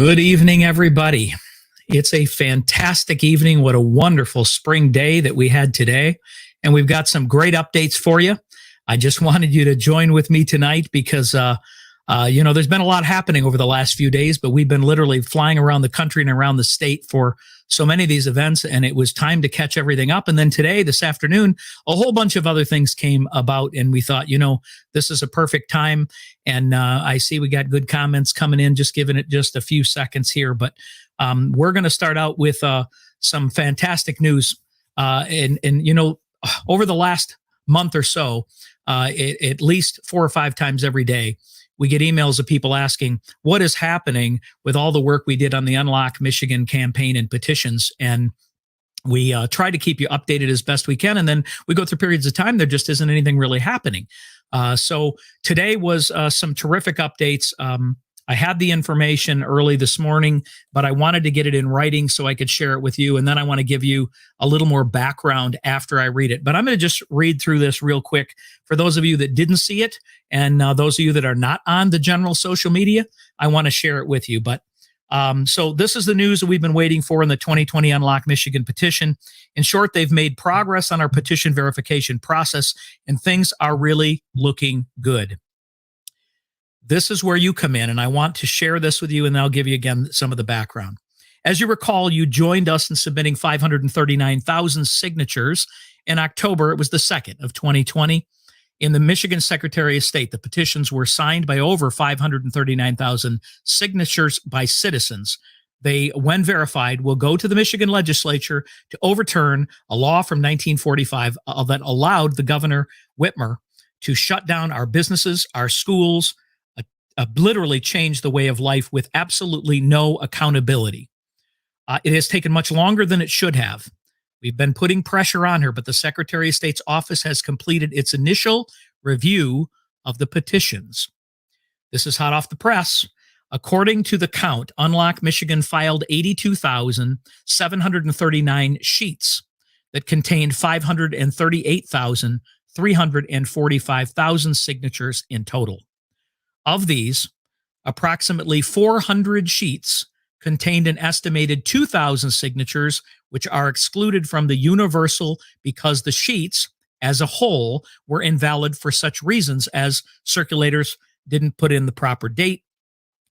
Good evening, everybody. It's a fantastic evening. What a wonderful spring day that we had today. And we've got some great updates for you. I just wanted you to join with me tonight because, there's been a lot happening over the last few days, but we've been literally flying around the country and around the state for so many of these events, and it was time to catch everything up. And then today, this afternoon, a whole bunch of other things came about, and we thought, this is a perfect time. And I see we got good comments coming in, just giving it just a few seconds here. But we're going to start out with some fantastic news. Over the last month or so, at least 4 or 5 times every day, we get emails of people asking what is happening with all the work we did on the Unlock Michigan campaign and petitions. And we try to keep you updated as best we can. And then we go through periods of time, there just isn't anything really happening. So today was some terrific updates. I had the information early this morning, but I wanted to get it in writing so I could share it with you. And then I want to give you a little more background after I read it. But I'm going to just read through this real quick for those of you that didn't see it. And those of you that are not on the general social media, I want to share it with you. But so this is the news that we've been waiting for in the 2020 Unlock Michigan petition. In short, they've made progress on our petition verification process, and things are really looking good. This is where you come in, and I want to share this with you, and I'll give you again some of the background. As you recall, you joined us in submitting 539,000 signatures in October. It was the 2nd of 2020. In the Michigan Secretary of State, the petitions were signed by over 539,000 signatures by citizens. They, when verified, will go to the Michigan legislature to overturn a law from 1945 that allowed the Governor Whitmer to shut down our businesses, our schools, literally change the way of life with absolutely no accountability. It has taken much longer than it should have. We've been putting pressure on her, but the Secretary of State's office has completed its initial review of the petitions. This is hot off the press. According to the count, Unlock Michigan filed 82,739 sheets that contained 538,345,000 signatures in total. Of these, approximately 400 sheets contained an estimated 2,000 signatures, which are excluded from the universal because the sheets as a whole were invalid for such reasons as circulators didn't put in the proper date,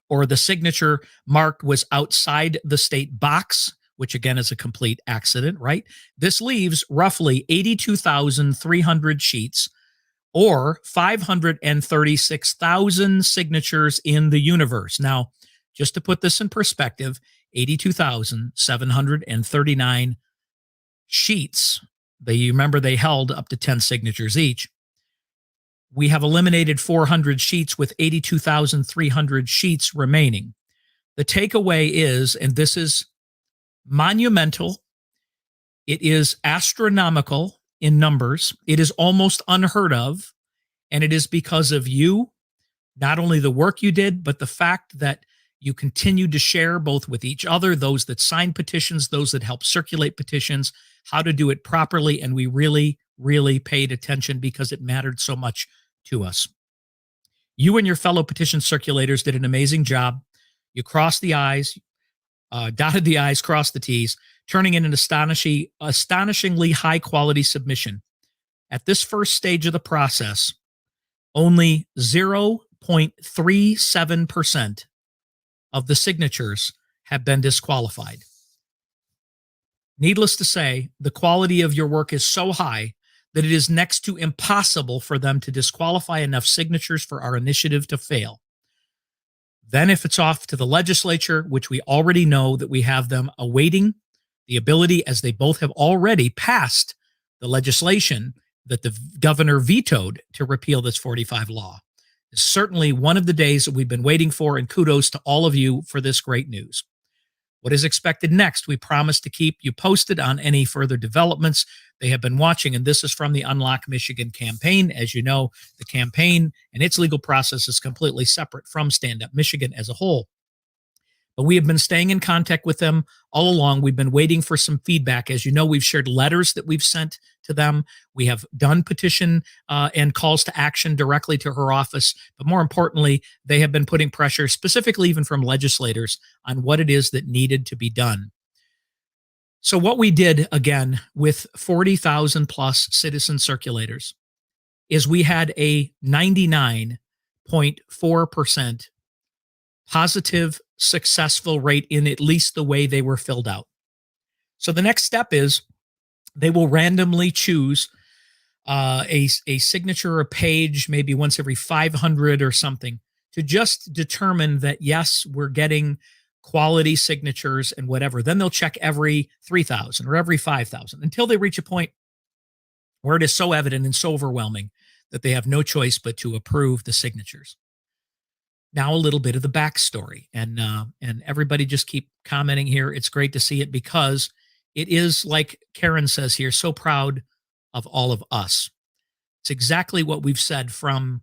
or the signature marked was outside the state box, which again is a complete accident, right? This leaves roughly 82,300 sheets, or 536,000 signatures in the universe. Now, just to put this in perspective, 82,739 sheets. They held up to 10 signatures each. We have eliminated 400 sheets with 82,300 sheets remaining. The takeaway is, and this is monumental, it is astronomical in numbers. It is almost unheard of, and it is because of you, not only the work you did, but the fact that you continued to share both with each other, those that signed petitions, those that helped circulate petitions, how to do it properly, and we really, really paid attention because it mattered so much to us. You and your fellow petition circulators did an amazing job. You crossed the I's, dotted the I's, crossed the T's, turning in an astonishingly high-quality submission. At this first stage of the process, only 0.37% of the signatures have been disqualified. Needless to say, the quality of your work is so high that it is next to impossible for them to disqualify enough signatures for our initiative to fail. Then if it's off to the legislature, which we already know that we have them awaiting the ability, as they both have already passed the legislation that the governor vetoed to repeal this 45 law. It's certainly one of the days that we've been waiting for, and kudos to all of you for this great news. What is expected next? We promise to keep you posted on any further developments. They have been watching, and this is from the Unlock Michigan campaign. As you know, the campaign and its legal process is completely separate from Stand Up Michigan as a whole. But we have been staying in contact with them all along. We've been waiting for some feedback. As you know, we've shared letters that we've sent to them. We have done petition and calls to action directly to her office. But more importantly, they have been putting pressure, specifically even from legislators, on what it is that needed to be done. So what we did, again, with 40,000 plus citizen circulators is we had a 99.4% positive successful rate in at least the way they were filled out. So the next step is they will randomly choose a signature or a page, maybe once every 500 or something, to just determine that, yes, we're getting quality signatures and whatever. Then they'll check every 3,000 or every 5,000 until they reach a point where it is so evident and so overwhelming that they have no choice but to approve the signatures. Now a little bit of the backstory, and everybody just keep commenting here. It's great to see it because it is, like Karen says here, so proud of all of us. It's exactly what we've said from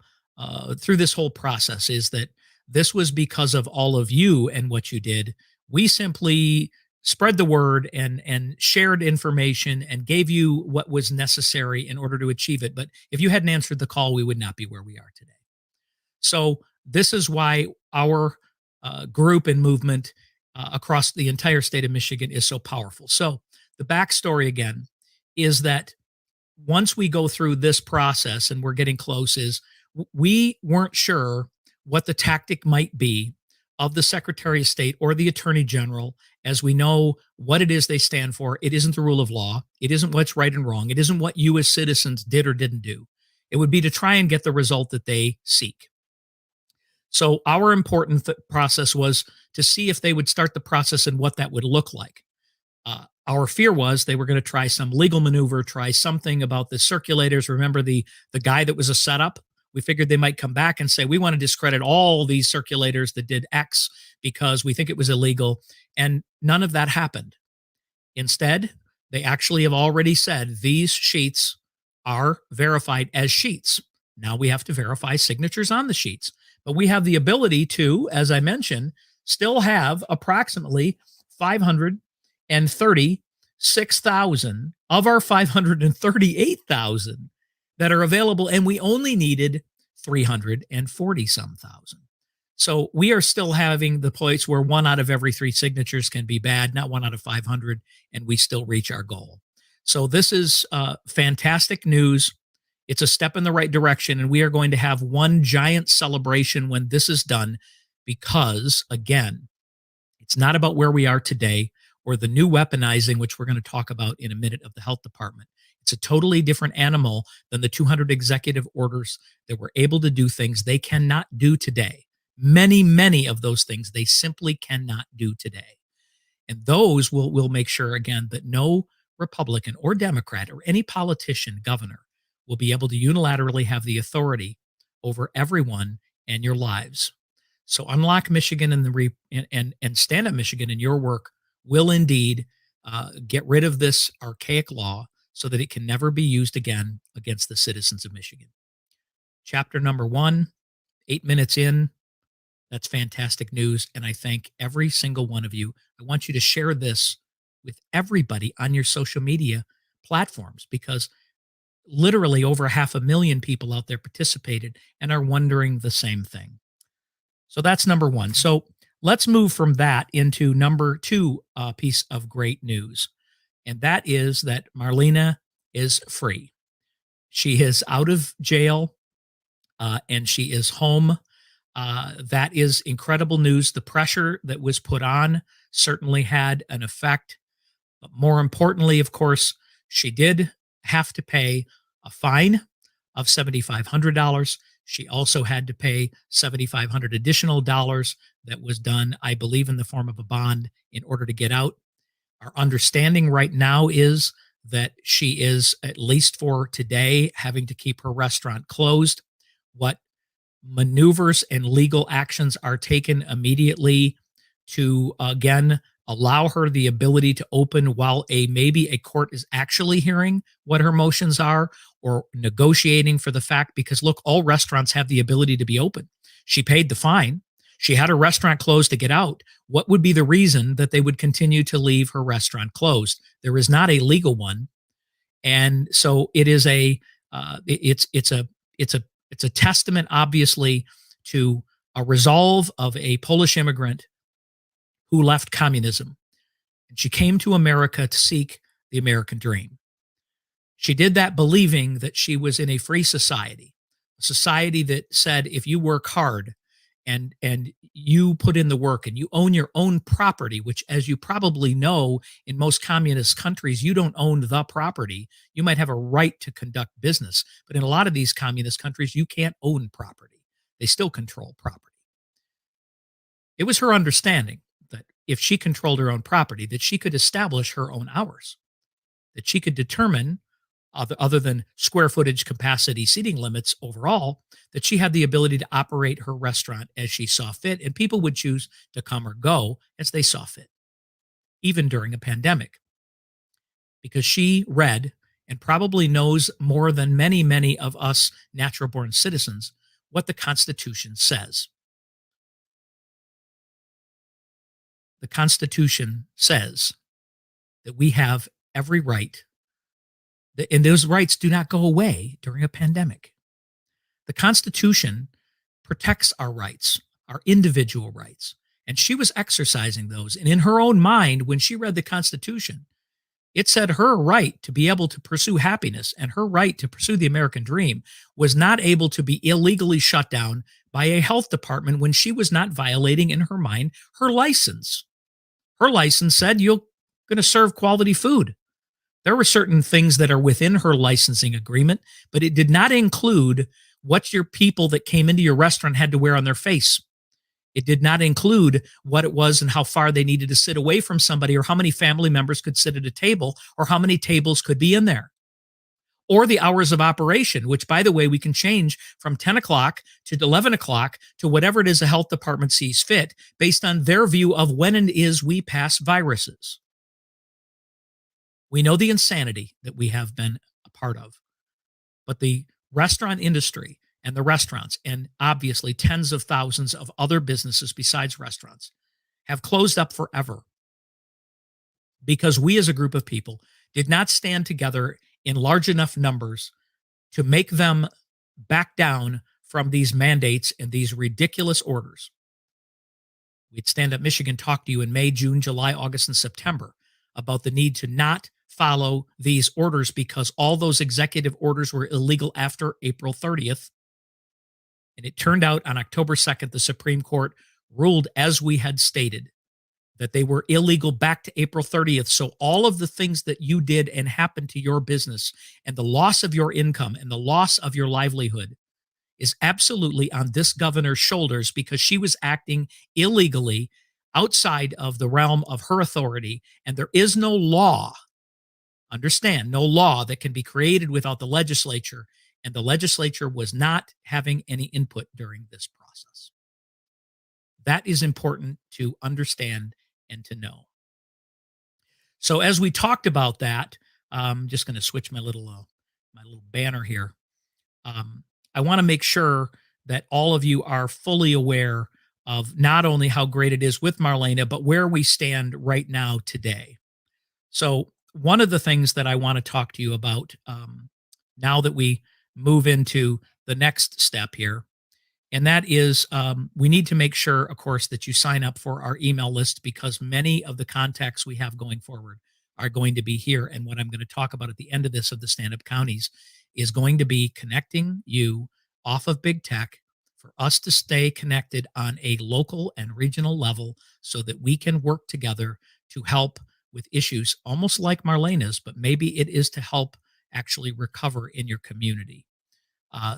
through this whole process, is that this was because of all of you and what you did. We simply spread the word and shared information and gave you what was necessary in order to achieve it. But if you hadn't answered the call, we would not be where we are today. So this is why our group and movement across the entire state of Michigan is so powerful. So the backstory again is that once we go through this process and we're getting close, is we weren't sure what the tactic might be of the Secretary of State or the Attorney General, as we know what it is they stand for. It isn't the rule of law. It isn't what's right and wrong. It isn't what you as citizens did or didn't do. It would be to try and get the result that they seek. So our important process was to see if they would start the process and what that would look like. Our fear was they were going to try some legal maneuver, try something about the circulators. Remember the guy that was a setup? We figured they might come back and say, we want to discredit all these circulators that did X because we think it was illegal. And none of that happened. Instead, they actually have already said these sheets are verified as sheets. Now we have to verify signatures on the sheets. But we have the ability to, as I mentioned, still have approximately 536,000 of our 538,000 that are available, and we only needed 340 some thousand. So we are still having the place where 1 out of every 3 signatures can be bad, not 1 out of 500, and we still reach our goal. So this is fantastic news. It's a step in the right direction, and we are going to have one giant celebration when this is done because, again, it's not about where we are today or the new weaponizing, which we're going to talk about in a minute, of the health department. It's a totally different animal than the 200 executive orders that were able to do things they cannot do today. Many, many of those things they simply cannot do today. And those will make sure, again, that no Republican or Democrat or any politician, governor, will be able to unilaterally have the authority over everyone and your lives. So Unlock Michigan and Stand Up Michigan in your work will indeed get rid of this archaic law so that it can never be used again against the citizens of Michigan. Chapter number 1, 8 minutes in. That's fantastic news. And I thank every single one of you. I want you to share this with everybody on your social media platforms, because literally over 500,000 people out there participated and are wondering the same thing. So that's number 1. So let's move from that into number 2 piece of great news. And that is that Marlena is free. She is out of jail and she is home. That is incredible news. The pressure that was put on certainly had an effect. But more importantly, of course, she did have to pay a fine of $7,500. She also had to pay $7,500 additional dollars that was done, I believe, in the form of a bond in order to get out. Our understanding right now is that she is, at least for today, having to keep her restaurant closed. What maneuvers and legal actions are taken immediately to, again, allow her the ability to open while maybe a court is actually hearing what her motions are or negotiating for the fact, because look, all restaurants have the ability to be open. She paid the fine. She had her restaurant closed to get out. What would be the reason that they would continue to leave her restaurant closed? There is not a legal one, and so it is a it's a it's a testament, obviously, to a resolve of a Polish immigrant who left communism, and she came to America to seek the American dream. She did that believing that she was in a free society, a society that said if you work hard and you put in the work and you own your own property, which, as you probably know, in most communist countries, you don't own the property. You might have a right to conduct business, but in a lot of these communist countries, you can't own property. They still control property. It was her understanding that if she controlled her own property, that she could establish her own hours, that she could determine, other than square footage capacity seating limits overall, that she had the ability to operate her restaurant as she saw fit, and people would choose to come or go as they saw fit, even during a pandemic, because she read and probably knows more than many, many of us natural born citizens what the Constitution says. The Constitution says that we have every right, and those rights do not go away during a pandemic. The Constitution protects our rights, our individual rights, and she was exercising those. And in her own mind, when she read the Constitution, it said her right to be able to pursue happiness and her right to pursue the American dream was not able to be illegally shut down by a health department when she was not violating, in her mind, her license. Her license said you're going to serve quality food. There were certain things that are within her licensing agreement, but it did not include what your people that came into your restaurant had to wear on their face. It did not include what it was and how far they needed to sit away from somebody, or how many family members could sit at a table, or how many tables could be in there, or the hours of operation, which, by the way, we can change from 10 o'clock to 11 o'clock to whatever it is the health department sees fit based on their view of when it is we pass viruses. We know the insanity that we have been a part of, but the restaurant industry and the restaurants, and obviously tens of thousands of other businesses besides restaurants, have closed up forever because we as a group of people did not stand together in large enough numbers to make them back down from these mandates and these ridiculous orders. We'd Stand Up Michigan talk to you in May, June, July, August, and September about the need to not follow these orders because all those executive orders were illegal after April 30th. And it turned out on October 2nd, the Supreme Court ruled, as we had stated, that they were illegal back to April 30th. So all of the things that you did and happened to your business and the loss of your income and the loss of your livelihood is absolutely on this governor's shoulders because she was acting illegally outside of the realm of her authority. And there is no law, understand, no law that can be created without the legislature. And the legislature was not having any input during this process. That is important to understand and to know. So as we talked about that, I'm just going to switch my little banner here. I want to make sure that all of you are fully aware of not only how great it is with Marlena, but where we stand right now today. So one of the things that I want to talk to you about now that we move into the next step here, and that is we need to make sure, of course, that you sign up for our email list because many of the contacts we have going forward are going to be here. And what I'm going to talk about at the end of this, of the stand-up counties, is going to be connecting you off of big tech for us to stay connected on a local and regional level so that we can work together to help with issues almost like Marlena's, but maybe it is to help actually recover in your community.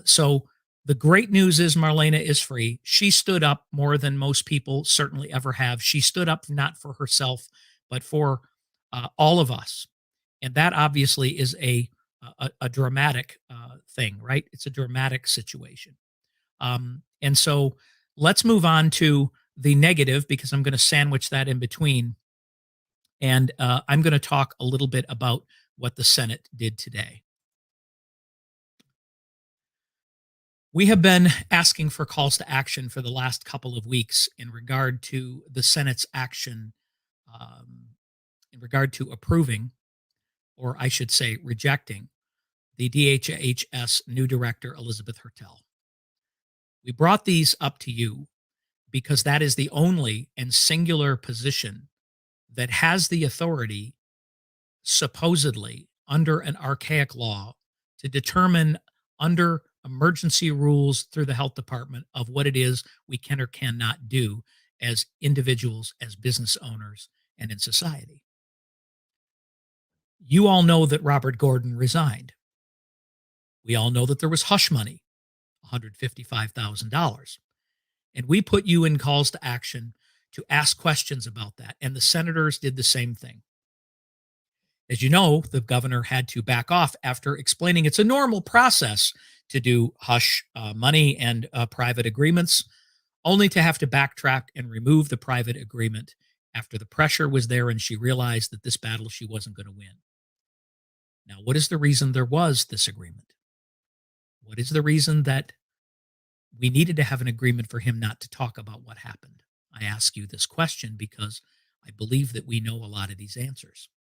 So the great news is Marlena is free. She stood up more than most people certainly ever have. She stood up not for herself, but for all of us. And that obviously is a dramatic thing, right? It's a dramatic situation. And so let's move on to the negative because I'm going to sandwich that in between. And I'm going to talk a little bit about what the Senate did today. We have been asking for calls to action for the last couple of weeks in regard to the Senate's action, um, in regard to approving, or I should say, rejecting the DHHS new director, Elizabeth Hertel. We brought these up to you because that is the only and singular position that has the authority, supposedly under an archaic law, to determine under emergency rules through the health department of what it is we can or cannot do as individuals, as business owners, and in society. You all know that Robert Gordon resigned. We all know that there was hush money, $155,000. And we put you in calls to action to ask questions about that. And the senators did the same thing. As you know, the governor had to back off after explaining it's a normal process to do hush money and private agreements, only to have to backtrack and remove the private agreement after the pressure was there and she realized that this battle she wasn't going to win. Now, what is the reason there was this agreement? What is the reason that we needed to have an agreement for him not to talk about what happened? I ask you this question because I believe that we know a lot of these answers.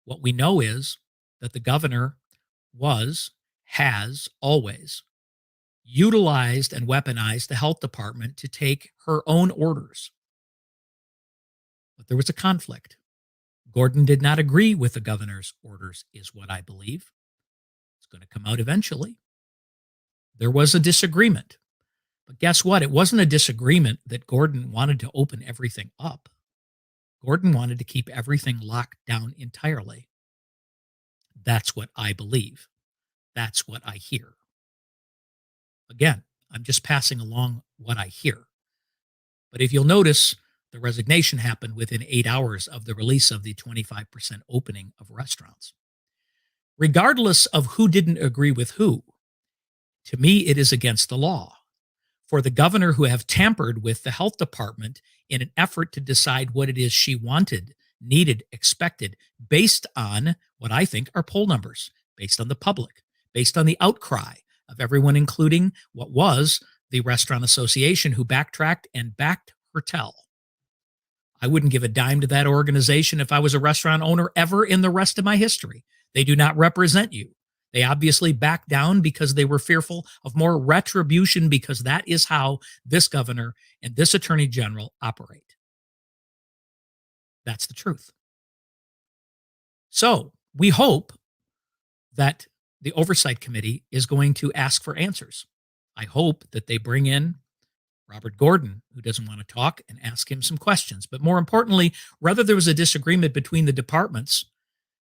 What we know is that the governor has always utilized and weaponized the health department to take her own orders. But there was a conflict. Gordon did not agree with the governor's orders, is what I believe. It's going to come out eventually. There was a disagreement. But guess what? It wasn't a disagreement that Gordon wanted to open everything up. Gordon wanted to keep everything locked down entirely. That's what I believe. That's what I hear. Again, I'm just passing along what I hear. But if you'll notice, the resignation happened within 8 hours of the release of the 25% opening of restaurants. Regardless of who didn't agree with who, to me, it is against the law for the governor who have tampered with the health department in an effort to decide what it is she wanted, needed, expected, based on what I think are poll numbers, based on the public, based on the outcry of everyone, including what was the Restaurant Association, who backtracked and backed Hertel. I wouldn't give a dime to that organization if I was a restaurant owner ever in the rest of my history. They do not represent you. They obviously backed down because they were fearful of more retribution, because that is how this governor and this attorney general operate. That's the truth. So we hope that the oversight committee is going to ask for answers. I hope that they bring in Robert Gordon, who doesn't want to talk, and ask him some questions. But more importantly, whether there was a disagreement between the departments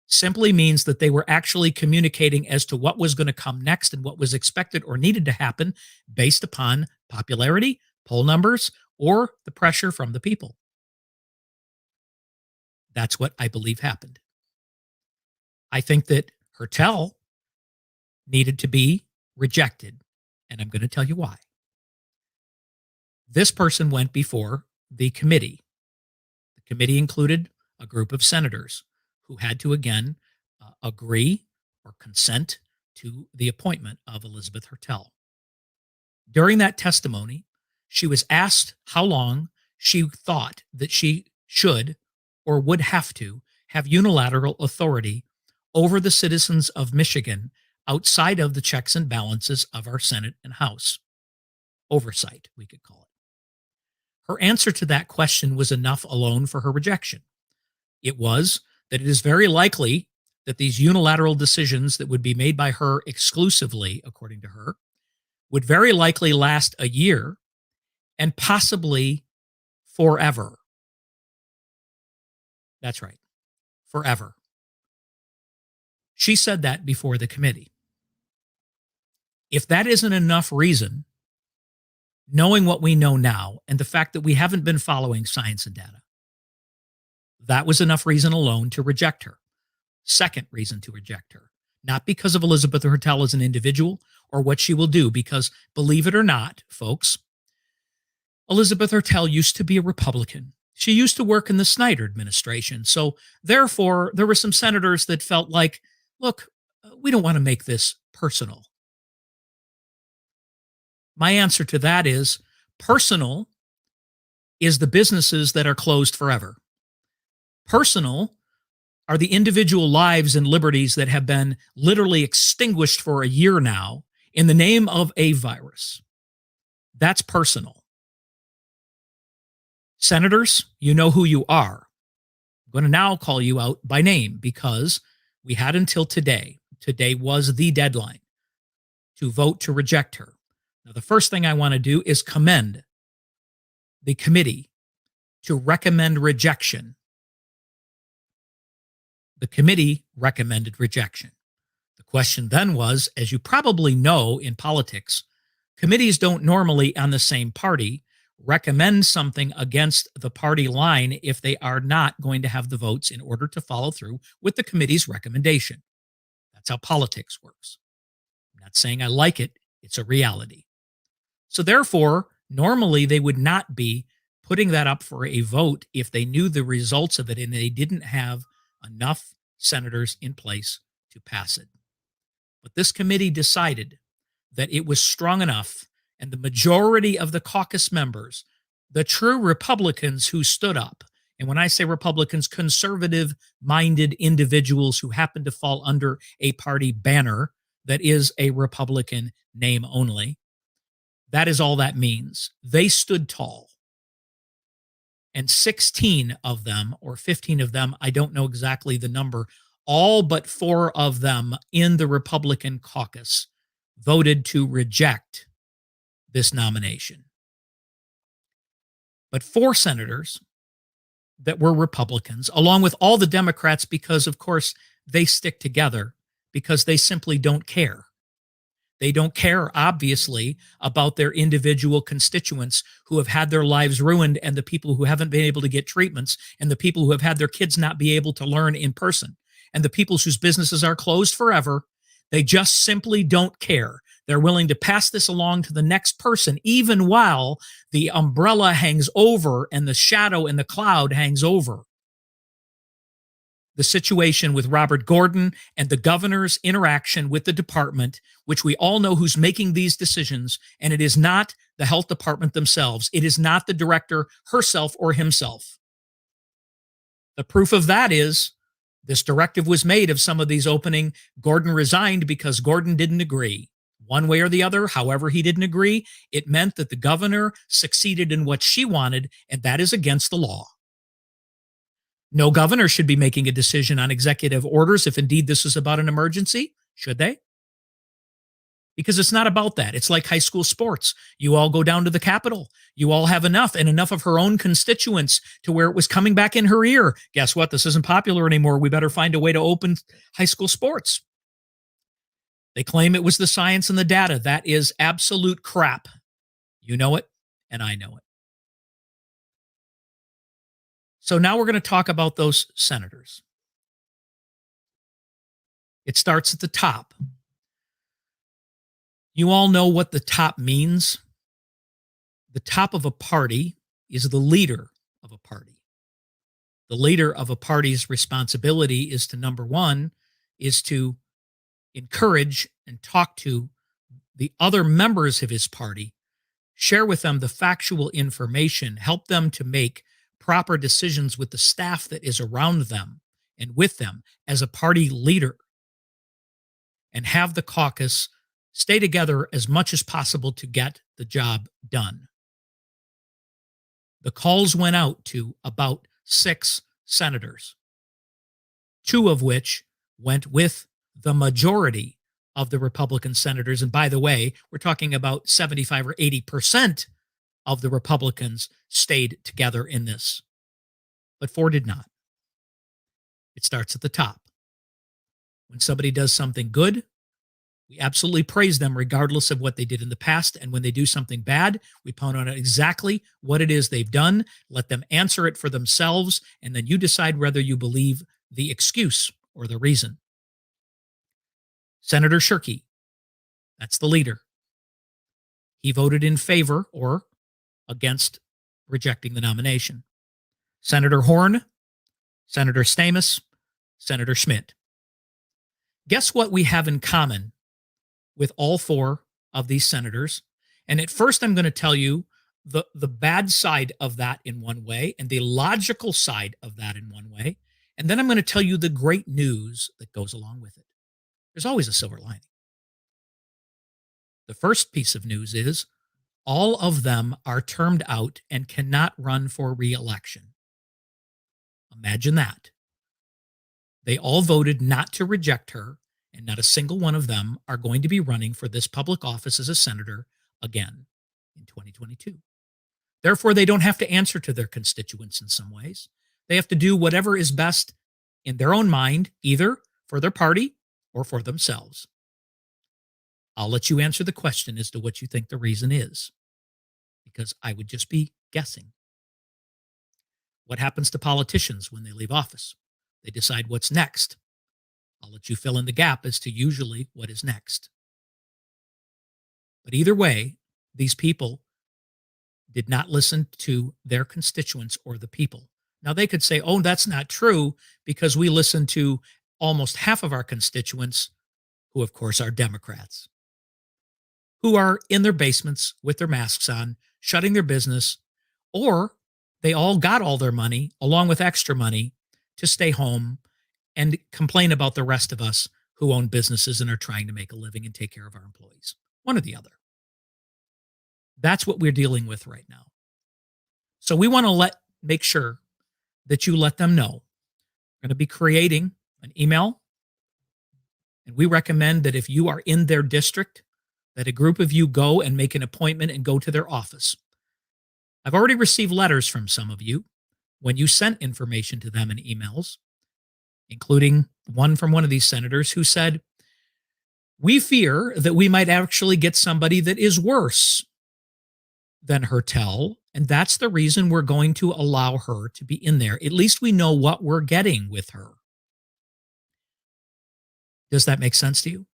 simply means that they were actually communicating as to what was going to come next and what was expected or needed to happen based upon popularity, poll numbers, or the pressure from the people. That's what I believe happened. I think that Hertel needed to be rejected, and I'm going to tell you why. This person went before the committee. The committee included a group of senators who had to again agree or consent to the appointment of Elizabeth Hertel. During that testimony, she was asked how long she thought that she should or would have to have unilateral authority over the citizens of Michigan outside of the checks and balances of our Senate and House. Oversight, we could call it. Her answer to that question was enough alone for her rejection. It was that it is very likely that these unilateral decisions that would be made by her exclusively, according to her, would very likely last a year and possibly forever. That's right, forever. She said that before the committee. If that isn't enough reason, knowing what we know now and the fact that we haven't been following science and data, that was enough reason alone to reject her. Second reason to reject her, not because of Elizabeth Hertel as an individual or what she will do, because believe it or not, folks, Elizabeth Hertel used to be a Republican. She used to work in the Snyder administration. So therefore, there were some senators that felt like, look, we don't want to make this personal. My answer to that is personal is the businesses that are closed forever. Personal are the individual lives and liberties that have been literally extinguished for a year now in the name of a virus. That's personal. Senators, you know who you are. I'm going to now call you out by name because we had until today. Today was the deadline to vote to reject her. Now, the first thing I want to do is commend the committee to recommend rejection. The committee recommended rejection. The question then was, as you probably know in politics, committees don't normally on the same party recommend something against the party line if they are not going to have the votes in order to follow through with the committee's recommendation. That's how politics works. I'm not saying I like it, it's a reality. So therefore, normally they would not be putting that up for a vote if they knew the results of it and they didn't have enough senators in place to pass it. But this committee decided that it was strong enough, and the majority of the caucus members, the true Republicans who stood up, and when I say Republicans, conservative-minded individuals who happen to fall under a party banner that is a Republican name only, that is all that means. They stood tall. And 16 of them, or 15 of them, I don't know exactly the number, all but 4 of them in the Republican caucus voted to reject this nomination. But 4 senators that were Republicans, along with all the Democrats, because of course they stick together because they simply don't care. They don't care, obviously, about their individual constituents who have had their lives ruined and the people who haven't been able to get treatments and the people who have had their kids not be able to learn in person and the people whose businesses are closed forever. They just simply don't care. They're willing to pass this along to the next person, even while the umbrella hangs over and the shadow and the cloud hangs over the situation with Robert Gordon and the governor's interaction with the department, which we all know who's making these decisions, and it is not the health department themselves. It is not the director herself or himself. The proof of that is this directive was made of some of these opening. Gordon resigned because Gordon didn't agree. One way or the other, however he didn't agree, it meant that the governor succeeded in what she wanted, and that is against the law. No governor should be making a decision on executive orders if indeed this is about an emergency, should they? Because it's not about that. It's like high school sports. You all go down to the Capitol. You all have enough and enough of her own constituents to where it was coming back in her ear. Guess what? This isn't popular anymore. We better find a way to open high school sports. They claim it was the science and the data. That is absolute crap. You know it, and I know it. So now we're going to talk about those senators. It starts at the top. You all know what the top means. The top of a party is the leader of a party. The leader of a party's responsibility is to, number one, is to encourage and talk to the other members of his party, share with them the factual information, help them to make proper decisions with the staff that is around them and with them as a party leader, and have the caucus stay together as much as possible to get the job done. The calls went out to about 6 senators, 2 of which went with the majority of the Republican senators. And by the way, we're talking about 75 or 80% of the Republicans stayed together in this, but 4 did not. It starts at the top. When somebody does something good, we absolutely praise them regardless of what they did in the past. And when they do something bad, we point out exactly what it is they've done, let them answer it for themselves, and then you decide whether you believe the excuse or the reason. Senator Shirkey, that's the leader. He voted in favor or against rejecting the nomination. Senator Horn, Senator Stamos, Senator Schmidt. Guess what we have in common with all 4 of these senators And at first, I'm going to tell you the bad side of that in one way and the logical side of that in one way. And then I'm going to tell you the great news that goes along with it. There's always a silver lining. The first piece of news is all of them are termed out and cannot run for reelection. Imagine that. They all voted not to reject her, and not a single one of them are going to be running for this public office as a senator again in 2022. Therefore, they don't have to answer to their constituents in some ways. They have to do whatever is best in their own mind, either for their party or for themselves. I'll let you answer the question as to what you think the reason is, because I would just be guessing. What happens to politicians when they leave office? They decide what's next. I'll let you fill in the gap as to usually what is next. But either way, these people did not listen to their constituents or the people. Now, they could say, oh, that's not true because we listen to almost half of our constituents, who, of course, are Democrats, who are in their basements with their masks on, shutting their business, or they all got all their money along with extra money to stay home and complain about the rest of us who own businesses and are trying to make a living and take care of our employees. One or the other. That's what we're dealing with right now. So we want to make sure that you let them know. We're going to be creating an email, and we recommend that if you are in their district, that a group of you go and make an appointment and go to their office. I've already received letters from some of you when you sent information to them in emails, including one from one of these senators who said, we fear that we might actually get somebody that is worse than Hertel, and that's the reason we're going to allow her to be in there. At least we know what we're getting with her. Does that make sense to you?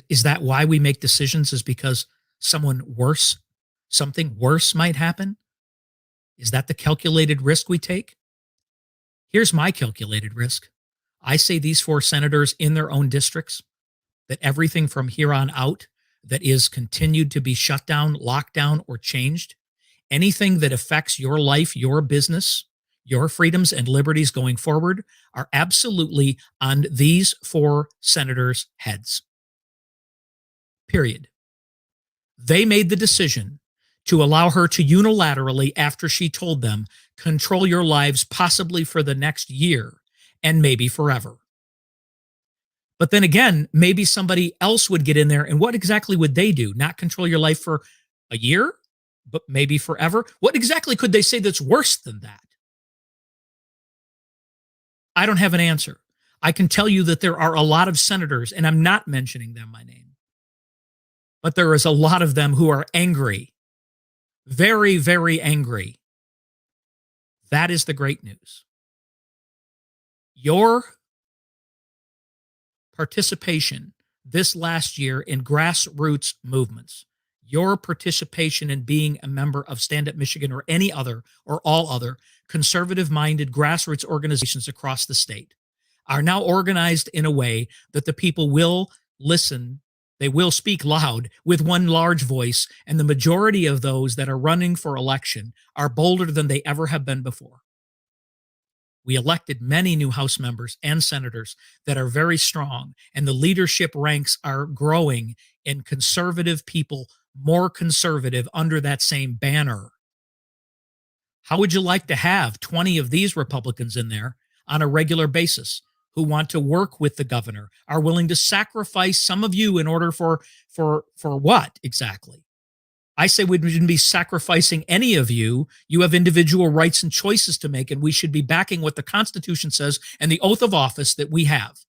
Is that why we make decisions, is because something worse might happen? Is that the calculated risk we take? Here's my calculated risk. I say these 4 senators in their own districts, that everything from here on out that is continued to be shut down, locked down, or changed, anything that affects your life, your business, your freedoms and liberties going forward are absolutely on these 4 senators' heads. Period. They made the decision to allow her to unilaterally, after she told them, control your lives possibly for the next year and maybe forever. But then again, maybe somebody else would get in there, and what exactly would they do? Not control your life for a year, but maybe forever? What exactly could they say that's worse than that? I don't have an answer. I can tell you that there are a lot of senators, and I'm not mentioning them by name, but there is a lot of them who are angry, very, very angry. That is the great news. Your participation this last year in grassroots movements, your participation in being a member of Stand Up Michigan or any other or all other conservative-minded grassroots organizations across the state are now organized in a way that the people will listen. They will speak loud with one large voice, and the majority of those that are running for election are bolder than they ever have been before. We elected many new House members and senators that are very strong, and the leadership ranks are growing in conservative people, more conservative under that same banner. How would you like to have 20 of these Republicans in there on a regular basis who want to work with the governor, are willing to sacrifice some of you in order for what exactly? I say we shouldn't be sacrificing any of you. You have individual rights and choices to make, and we should be backing what the Constitution says and the oath of office that we have.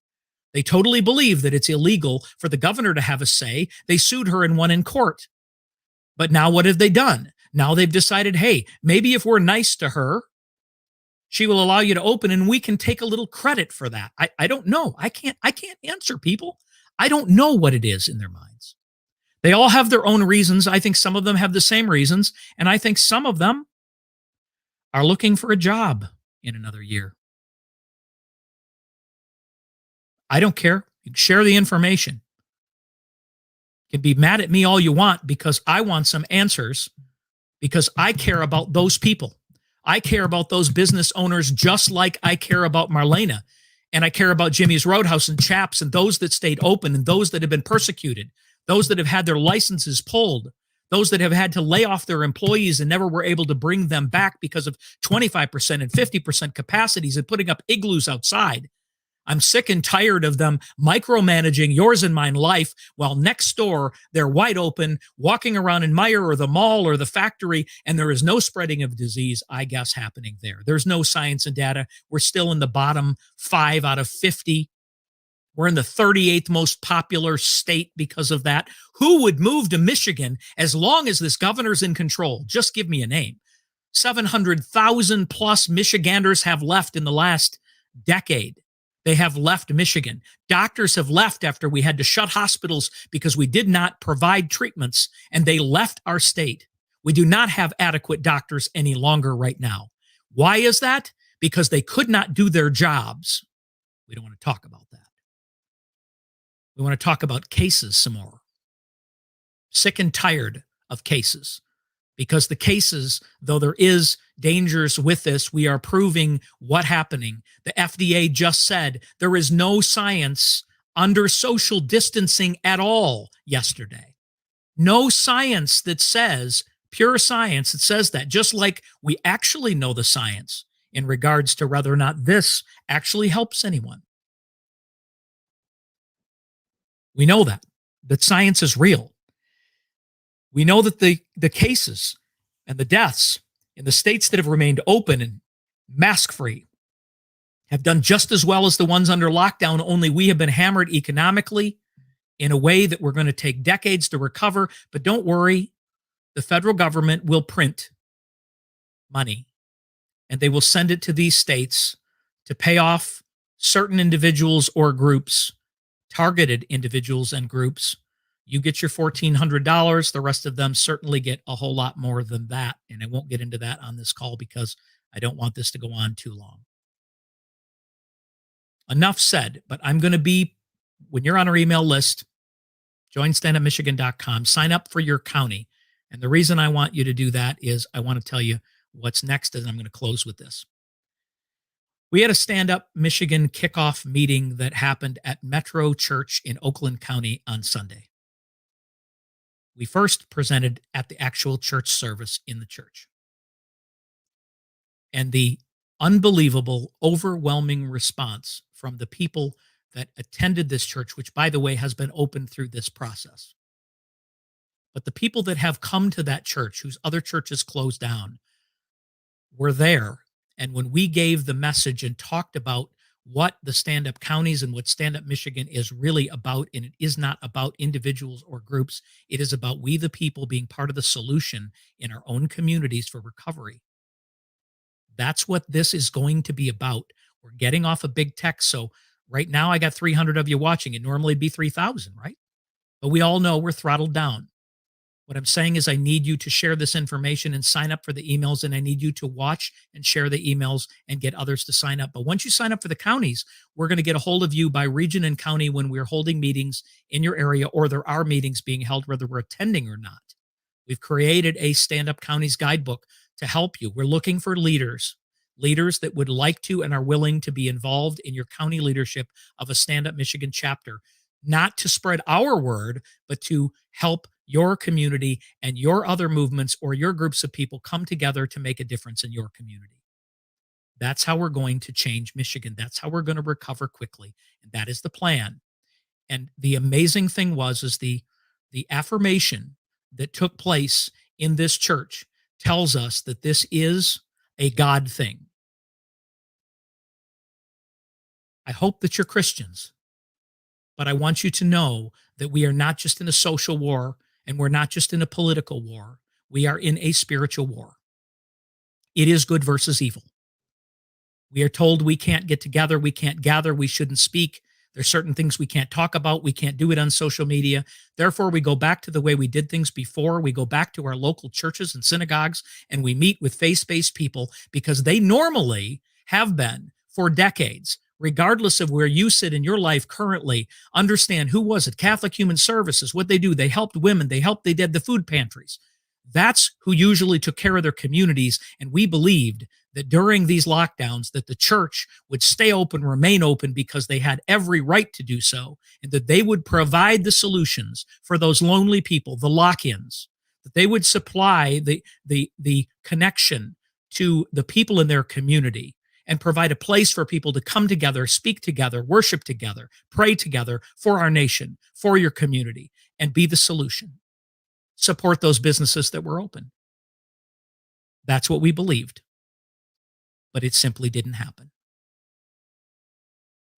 They totally believe that it's illegal for the governor to have a say. They sued her and won in court. But now what have they done? Now they've decided, hey, maybe if we're nice to her, she will allow you to open, and we can take a little credit for that. I don't know. I can't answer people. I don't know what it is in their minds. They all have their own reasons. I think some of them have the same reasons, and I think some of them are looking for a job in another year. I don't care. Share the information. You can be mad at me all you want because I want some answers, because I care about those people. I care about those business owners just like I care about Marlena. And I care about Jimmy's Roadhouse and Chaps and those that stayed open and those that have been persecuted, those that have had their licenses pulled, those that have had to lay off their employees and never were able to bring them back because of 25% and 50% capacities and putting up igloos outside. I'm sick and tired of them micromanaging yours and mine life while next door they're wide open, walking around in Meijer or the mall or the factory, and there is no spreading of disease, I guess, happening there. There's no science and data. We're still in the bottom 5 out of 50. We're in the 38th most popular state because of that. Who would move to Michigan as long as this governor's in control? Just give me a name. 700,000 plus Michiganders have left in the last decade. They have left Michigan. Doctors have left after we had to shut hospitals because we did not provide treatments, and they left our state. We do not have adequate doctors any longer right now. Why is that? Because they could not do their jobs. We don't want to talk about that. We want to talk about cases some more. Sick and tired of cases. Because the cases, though there is dangers with this, we are proving what's happening. The FDA just said there is no science under social distancing at all yesterday. No science that says, pure science that says that, just like we actually know the science in regards to whether or not this actually helps anyone. We know that science is real. We know that the cases and the deaths in the states that have remained open and mask-free have done just as well as the ones under lockdown, only we have been hammered economically in a way that we're going to take decades to recover. But don't worry, the federal government will print money, and they will send it to these states to pay off certain individuals or groups, targeted individuals and groups. You get your $1,400. The rest of them certainly get a whole lot more than that. And I won't get into that on this call because I don't want this to go on too long. Enough said, but I'm going to be, when you're on our email list, join standupmichigan.com, sign up for your county. And the reason I want you to do that is I want to tell you what's next, and I'm going to close with this. We had a Stand Up Michigan kickoff meeting that happened at Metro Church in Oakland County on Sunday. We first presented at the actual church service in the church. And the unbelievable, overwhelming response from the people that attended this church, which, by the way, has been open through this process. But the people that have come to that church, whose other churches closed down, were there. And when we gave the message and talked about what the stand-up counties and what stand-up Michigan is really about, and it is not about individuals or groups, it is about we the people being part of the solution in our own communities for recovery. That's what this is going to be about. We're getting off of big tech. So right now I got 300 of you watching. It normally would be 3,000, right? But we all know we're throttled down. What I'm saying is I need you to share this information and sign up for the emails, and I need you to watch and share the emails and get others to sign up. But once you sign up for the counties, we're going to get a hold of you by region and county when we're holding meetings in your area, or there are meetings being held whether we're attending or not. We've created a Stand-Up Counties guidebook to help you. We're looking for leaders that would like to and are willing to be involved in your county leadership of a Stand-Up Michigan chapter, not to spread our word, but to help your community and your other movements or your groups of people come together to make a difference in your community. That's how we're going to change Michigan. That's how we're going to recover quickly. And that is the plan. And the amazing thing is the affirmation that took place in this church tells us that this is a God thing. I hope that you're Christians, but I want you to know that we are not just in a social war, and we're not just in a political war. We are in a spiritual war. It is good versus evil. We are told we can't get together, we can't gather, we shouldn't speak. There's certain things we can't talk about. We can't do it on social media. Therefore, we go back to the way we did things before. We go back to our local churches and synagogues, and we meet with faith-based people because they normally have been for decades regardless of where you sit in your life currently, understand who was it? Catholic Human Services, what they do. They helped women. They did the food pantries. That's who usually took care of their communities. And we believed that during these lockdowns that the church would stay open, remain open because they had every right to do so, and that they would provide the solutions for those lonely people, the lock-ins, that they would supply the connection to the people in their community and provide a place for people to come together, speak together, worship together, pray together for our nation, for your community, and be the solution. Support those businesses that were open. That's what we believed, but it simply didn't happen.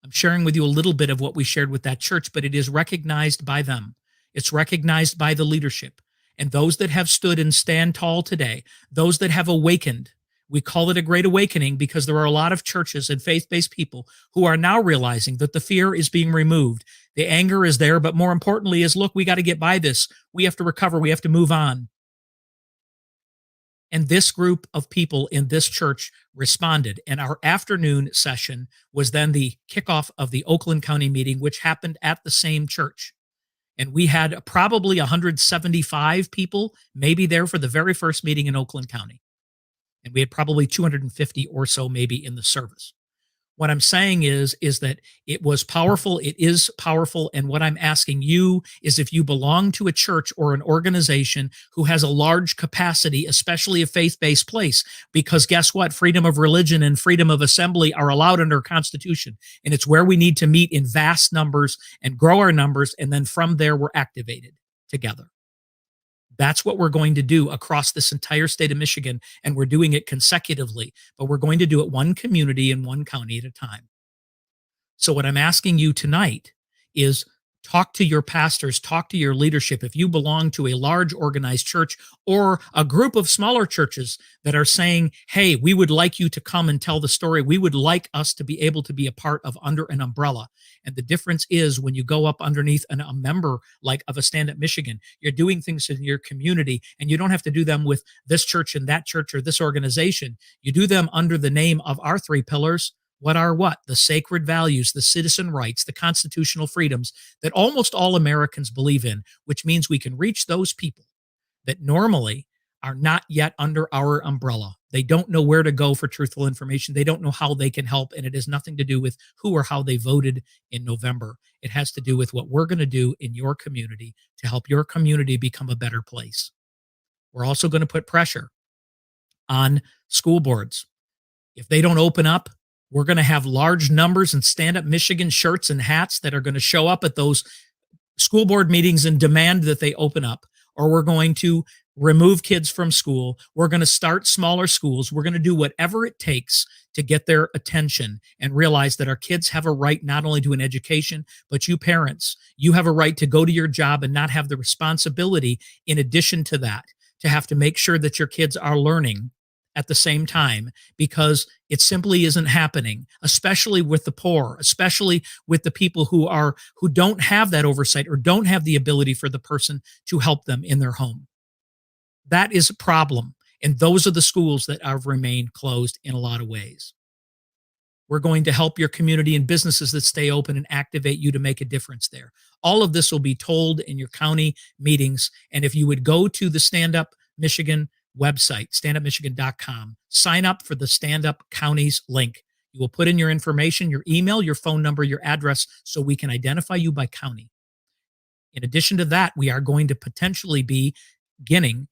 I'm sharing with you a little bit of what we shared with that church, but it is recognized by them. It's recognized by the leadership. And those that have stood and stand tall today, those that have awakened, we call it a great awakening because there are a lot of churches and faith-based people who are now realizing that the fear is being removed. The anger is there, but more importantly is, look, we got to get by this. We have to recover. We have to move on. And this group of people in this church responded. And our afternoon session was then the kickoff of the Oakland County meeting, which happened at the same church. And we had probably 175 people maybe there for the very first meeting in Oakland County. And we had probably 250 or so maybe in the service. What I'm saying is that it was powerful. It is powerful. And what I'm asking you is if you belong to a church or an organization who has a large capacity, especially a faith-based place, because guess what? Freedom of religion and freedom of assembly are allowed under our Constitution. And it's where we need to meet in vast numbers and grow our numbers. And then from there, we're activated together. That's what we're going to do across this entire state of Michigan, and we're doing it consecutively, but we're going to do it one community in one county at a time. So what I'm asking you tonight is talk to your pastors, talk to your leadership. If you belong to a large organized church or a group of smaller churches that are saying, hey, we would like you to come and tell the story. We would like us to be able to be a part of under an umbrella. And the difference is when you go up underneath a member like of a Stand Up Michigan, you're doing things in your community and you don't have to do them with this church and that church or this organization. You do them under the name of our three pillars. What are what? The sacred values, the citizen rights, the constitutional freedoms that almost all Americans believe in, which means we can reach those people that normally are not yet under our umbrella. They don't know where to go for truthful information. They don't know how they can help. And it has nothing to do with who or how they voted in November. It has to do with what we're going to do in your community to help your community become a better place. We're also going to put pressure on school boards. If they don't open up, we're going to have large numbers and Stand Up Michigan shirts and hats that are going to show up at those school board meetings and demand that they open up. Or we're going to remove kids from school. We're going to start smaller schools. We're going to do whatever it takes to get their attention and realize that our kids have a right not only to an education, but you parents, you have a right to go to your job and not have the responsibility in addition to that, to have to make sure that your kids are learning at the same time, because it simply isn't happening, especially with the poor, especially with the people who don't have that oversight or don't have the ability for the person to help them in their home. That is a problem. And those are the schools that have remained closed in a lot of ways. We're going to help your community and businesses that stay open and activate you to make a difference there. All of this will be told in your county meetings. And if you would go to the Stand Up Michigan website, standupmichigan.com, sign up for the Stand Up Counties link. You will put in your information, your email, your phone number, your address, so we can identify you by county. In addition to that, we are going to potentially be beginning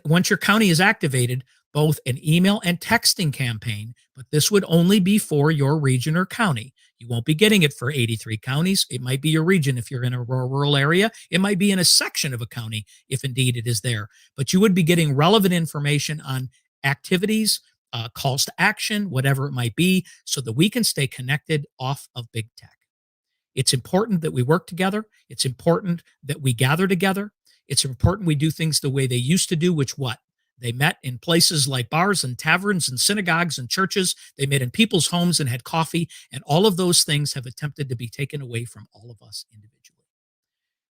once your county is activated, both an email and texting campaign, but this would only be for your region or county. You won't be getting it for 83 counties. It might be your region if you're in a rural area. It might be in a section of a county if indeed it is there. But you would be getting relevant information on activities, calls to action, whatever it might be, so that we can stay connected off of big tech. It's important that we work together. It's important that we gather together. It's important we do things the way they used to do, which what? They met in places like bars and taverns and synagogues and churches. They met in people's homes and had coffee. And all of those things have attempted to be taken away from all of us individually.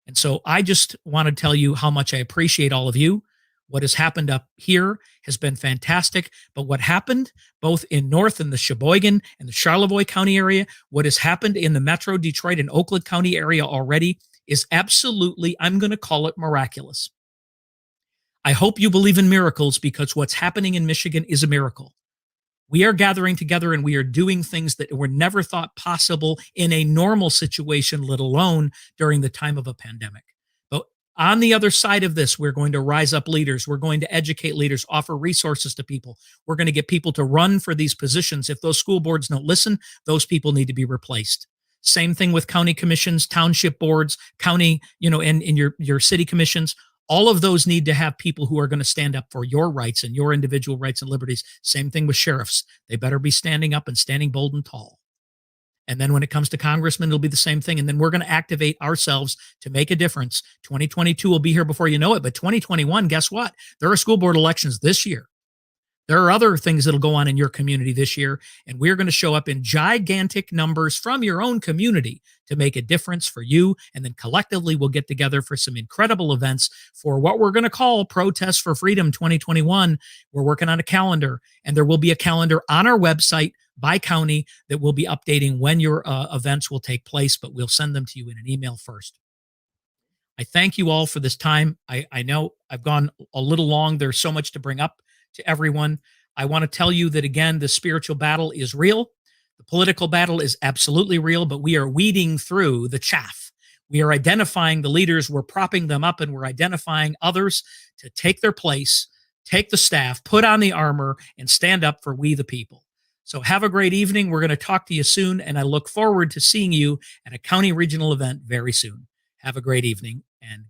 And so I just want to tell you how much I appreciate all of you. What has happened up here has been fantastic. But what happened both in North and the Sheboygan and the Charlevoix County area, what has happened in the Metro Detroit and Oakland County area already is absolutely, I'm going to call it miraculous. I hope you believe in miracles because what's happening in Michigan is a miracle. We are gathering together and we are doing things that were never thought possible in a normal situation, let alone during the time of a pandemic. But on the other side of this, we're going to rise up leaders. We're going to educate leaders, offer resources to people. We're going to get people to run for these positions. If those school boards don't listen, those people need to be replaced. Same thing with county commissions, township boards, county, and in your city commissions. All of those need to have people who are going to stand up for your rights and your individual rights and liberties. Same thing with sheriffs. They better be standing up and standing bold and tall. And then when it comes to congressmen, it'll be the same thing. And then we're going to activate ourselves to make a difference. 2022 will be here before you know it. But 2021, guess what? There are school board elections this year. There are other things that'll go on in your community this year, and we're going to show up in gigantic numbers from your own community to make a difference for you. And then collectively, we'll get together for some incredible events for what we're going to call Protest for Freedom 2021. We're working on a calendar, and there will be a calendar on our website by county that will be updating when your events will take place, but we'll send them to you in an email first. I thank you all for this time. I know I've gone a little long. There's so much to bring up to everyone. I want to tell you that, again, the spiritual battle is real. The political battle is absolutely real, but we are weeding through the chaff. We are identifying the leaders, we're propping them up, and we're identifying others to take their place, take the staff, put on the armor, and stand up for we the people. So have a great evening. We're going to talk to you soon, and I look forward to seeing you at a county regional event very soon. Have a great evening, and